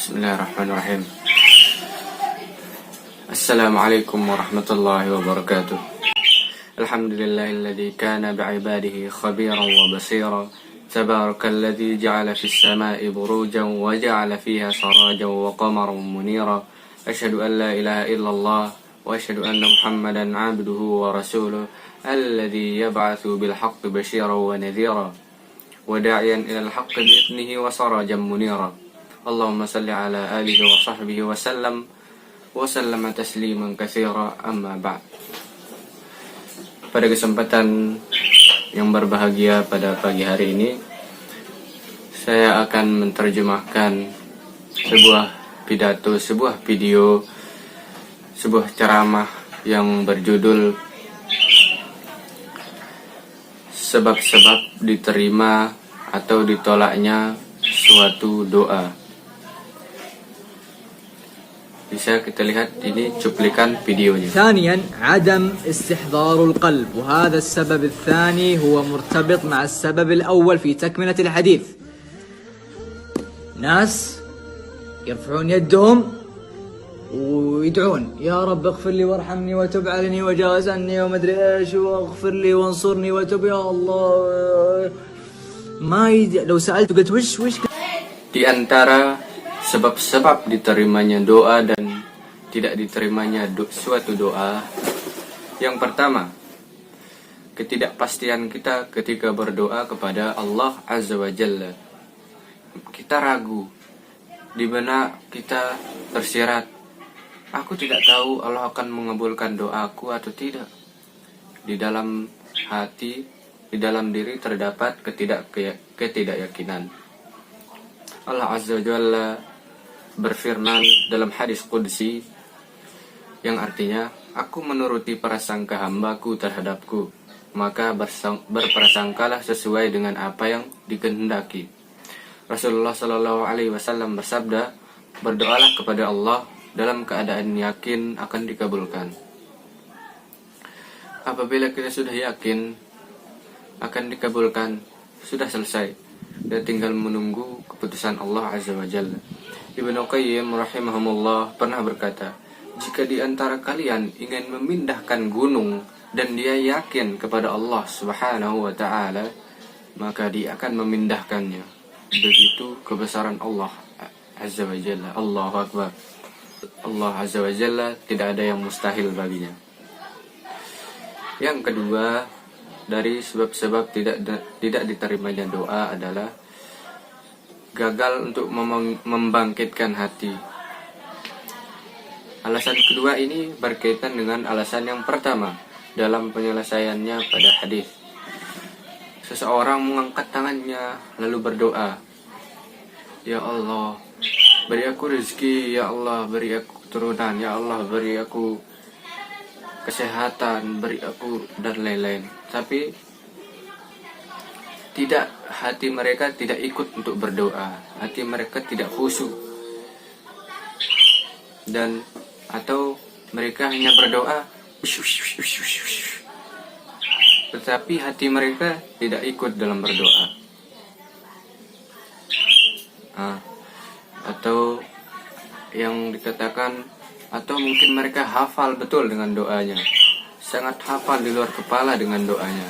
Bismillahirrahmanirrahim. Assalamualaikum warahmatullahi wabarakatuh. Alhamdulillahilladzi kana bi'ibadihi khabiran wa basira. Tabarakalladzi ja'ala fis sama'i burujan wa ja'ala fiha sarajan wa qamaran munira. Asyhadu an la ilaha illallah wa asyhadu anna Muhammadan 'abduhu wa rasuluh alladzi yab'atsu bil haqqi basyiran wa nadhira wa da'iyan ilal haqqi bi idnihi wa sarajan munira. Allahumma salli ala alihi wa sahbihi wa sallama tasliman katsira, amma ba'd. Pada kesempatan yang berbahagia pada pagi hari ini, saya akan menerjemahkan sebuah pidato, sebuah video, sebuah ceramah yang berjudul sebab-sebab diterima atau ditolaknya suatu doa. Bisa kita lihat ini cuplikan videonya. ثانيا عدم استحضار القلب، وهذا السبب الثاني هو مرتبط مع السبب الأول في تكملة الحديث. ناس يرفعون يدهم ويدعون يا رب اغفر لي وارحمني وتب عليني وجاوز عني وما ادري ايش واغفر لي وانصرني وتب يا الله. لو سألت قلت وش Di antara sebab-sebab diterimanya doa dan tidak diterimanya suatu doa, yang pertama, ketidakpastian kita ketika berdoa kepada Allah Azza wa Jalla. Kita ragu, di mana kita tersirat, aku tidak tahu Allah akan mengabulkan doaku atau tidak. Di dalam hati, di dalam diri terdapat ketidakyakinan. Allah Azza wa Jalla berfirman dalam hadis qudsi yang artinya, aku menuruti prasangka hambaku terhadapku, maka berprasangkalah sesuai dengan apa yang dikehendaki. Rasulullah Shallallahu Alaihi Wasallam bersabda, berdoalah kepada Allah dalam keadaan yakin akan dikabulkan. Apabila kita sudah yakin akan dikabulkan, sudah selesai, dan tinggal menunggu keputusan Allah Azza wa Jalla. Ibnu Qayyim rahimahumullah pernah berkata, jika di antara kalian ingin memindahkan gunung dan dia yakin kepada Allah Subhanahu wa taala, maka dia akan memindahkannya. Begitu kebesaran Allah Azza wa Jalla. Allahu Akbar. Allah Azza wa Jalla tidak ada yang mustahil baginya. Yang kedua, dari sebab-sebab tidak diterimanya doa adalah gagal untuk membangkitkan hati. Alasan kedua ini berkaitan dengan alasan yang pertama dalam penyelesaiannya pada hadis. Seseorang mengangkat tangannya lalu berdoa, ya Allah, beri aku rezeki, ya Allah, beri aku keturunan, ya Allah, beri aku kesehatan, beri aku, dan lain-lain. Tapi hati mereka tidak ikut untuk berdoa, hati mereka tidak khusyuk, dan atau mereka hanya berdoa tetapi hati mereka tidak ikut dalam berdoa. Atau yang dikatakan, atau mungkin mereka hafal betul dengan doanya, sangat hafal di luar kepala dengan doanya,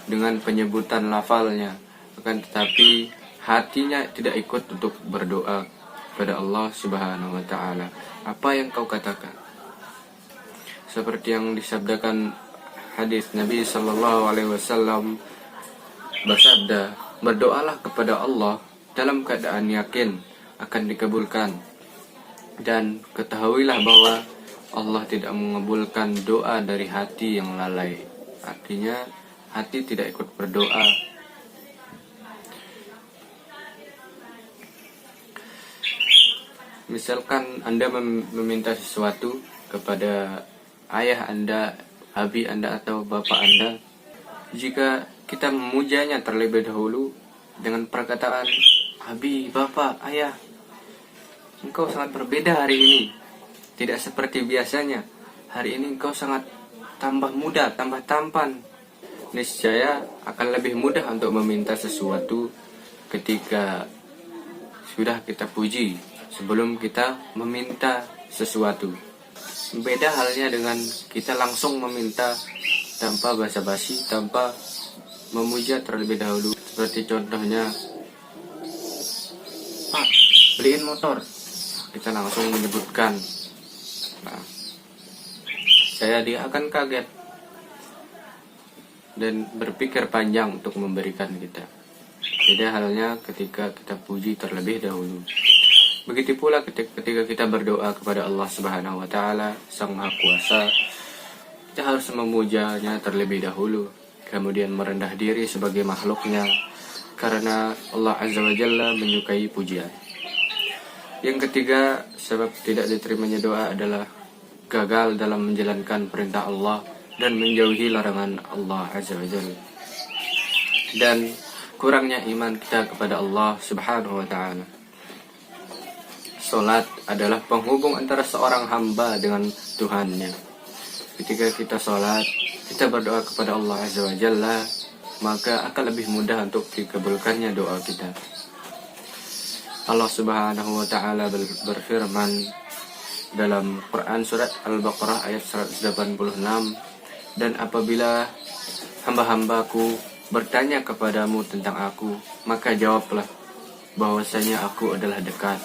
dengan penyebutan lafalnya, akan tetapi hatinya tidak ikut untuk berdoa kepada Allah Subhanahu wa taala. Apa yang kau katakan? Seperti yang disabdakan hadis Nabi sallallahu alaihi wasallam bersabda, berdoalah kepada Allah dalam keadaan yakin akan dikabulkan, dan ketahuilah bahwa Allah tidak mengabulkan doa dari hati yang lalai. Artinya hati tidak ikut berdoa. Misalkan Anda meminta sesuatu kepada ayah Anda, abi Anda, atau bapak Anda. Jika kita memujanya terlebih dahulu dengan perkataan, abi, bapak, ayah, engkau sangat berbeda hari ini, tidak seperti biasanya. Hari ini engkau sangat tambah muda, tambah tampan. Niscaya akan lebih mudah untuk meminta sesuatu ketika sudah kita puji, sebelum kita meminta sesuatu. Beda halnya dengan kita langsung meminta tanpa basa-basi, tanpa memuja terlebih dahulu. Seperti contohnya, Pak, beliin motor. Kita langsung menyebutkan. Nah, dia akan kaget dan berpikir panjang untuk memberikan kita. Beda halnya ketika kita puji terlebih dahulu. Begitu pula ketika kita berdoa kepada Allah Subhanahu wa taala, Sang Maha Kuasa, kita harus memujanya terlebih dahulu, kemudian merendah diri sebagai makhluknya, karena Allah Azza wa Jalla menyukai pujian. Yang ketiga, sebab tidak diterimanya doa adalah gagal dalam menjalankan perintah Allah dan menjauhi larangan Allah Azza wa Jalla, dan kurangnya iman kita kepada Allah Subhanahu wa taala. Salat adalah penghubung antara seorang hamba dengan Tuhannya. Ketika kita salat, kita berdoa kepada Allah Azza wa Jalla, maka akan lebih mudah untuk dikabulkannya doa kita. Allah Subhanahu wa taala berfirman dalam Quran surat Al-Baqarah ayat 186, dan apabila hamba-hambaku bertanya kepadamu tentang aku, maka jawablah bahwasanya aku adalah dekat.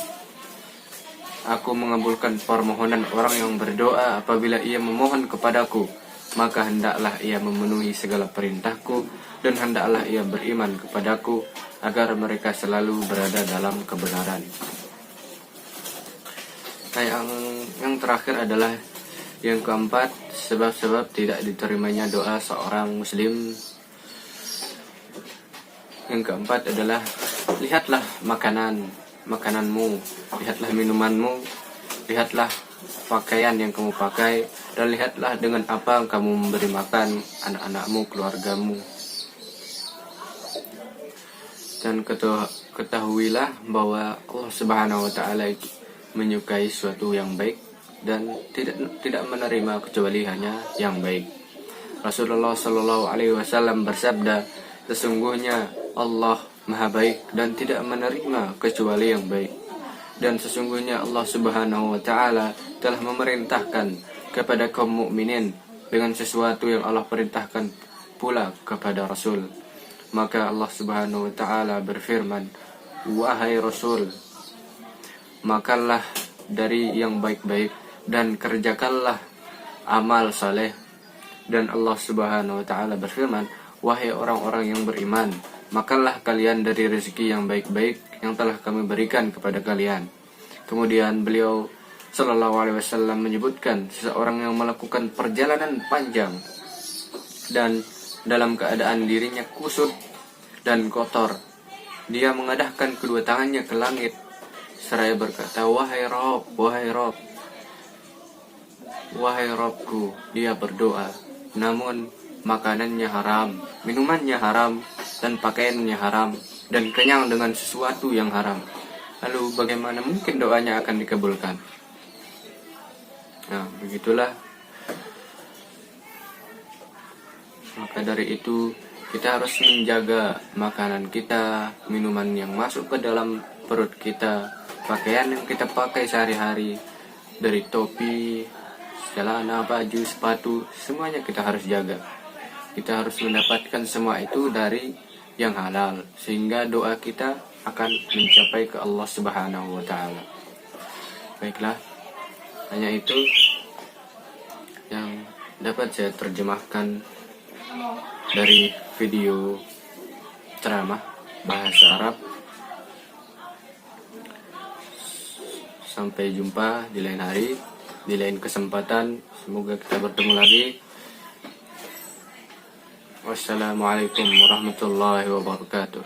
Aku mengabulkan permohonan orang yang berdoa apabila ia memohon kepadaku, maka hendaklah ia memenuhi segala perintahku, dan hendaklah ia beriman kepadaku, agar mereka selalu berada dalam kebenaran. Nah, yang terakhir adalah yang keempat, sebab-sebab tidak diterimanya doa seorang muslim. Yang keempat adalah, lihatlah makananmu, lihatlah minumanmu, lihatlah pakaian yang kamu pakai, dan lihatlah dengan apa kamu memberi makan anak-anakmu, keluargamu. Dan ketahuilah bahwa Allah Subhanahu wa taala menyukai sesuatu yang baik dan tidak menerima kecuali hanya yang baik. Rasulullah Shallallahu alaihi wasallam bersabda, sesungguhnya Allah Maha baik dan tidak menerima kecuali yang baik. Dan sesungguhnya Allah Subhanahu wa taala telah memerintahkan kepada kaum mukminin dengan sesuatu yang Allah perintahkan pula kepada Rasul. Maka Allah Subhanahu wa taala berfirman, wahai Rasul, makanlah dari yang baik-baik dan kerjakanlah amal saleh. Dan Allah Subhanahu wa taala berfirman, wahai orang-orang yang beriman, makanlah kalian dari rezeki yang baik-baik yang telah kami berikan kepada kalian. Kemudian beliau Sallallahu alaihi wasallam menyebutkan, seseorang yang melakukan perjalanan panjang dan dalam keadaan dirinya kusut dan kotor, dia mengadahkan kedua tangannya ke langit seraya berkata, wahai Rob, wahai Robku. Dia berdoa, namun makanannya haram, minumannya haram, dan pakaiannya haram, dan kenyang dengan sesuatu yang haram. Lalu bagaimana mungkin doanya akan dikabulkan? Nah, begitulah. Maka dari itu kita harus menjaga makanan kita, minuman yang masuk ke dalam perut kita, pakaian yang kita pakai sehari-hari, dari topi, celana, baju, sepatu, semuanya kita harus jaga. Kita harus mendapatkan semua itu dari yang halal, sehingga doa kita akan mencapai ke Allah Subhanahu wa taala. Baiklah, hanya itu yang dapat saya terjemahkan dari video ceramah bahasa Arab. Sampai jumpa di lain hari, di lain kesempatan. Semoga kita bertemu lagi. Wassalamualaikum warahmatullahi wabarakatuh.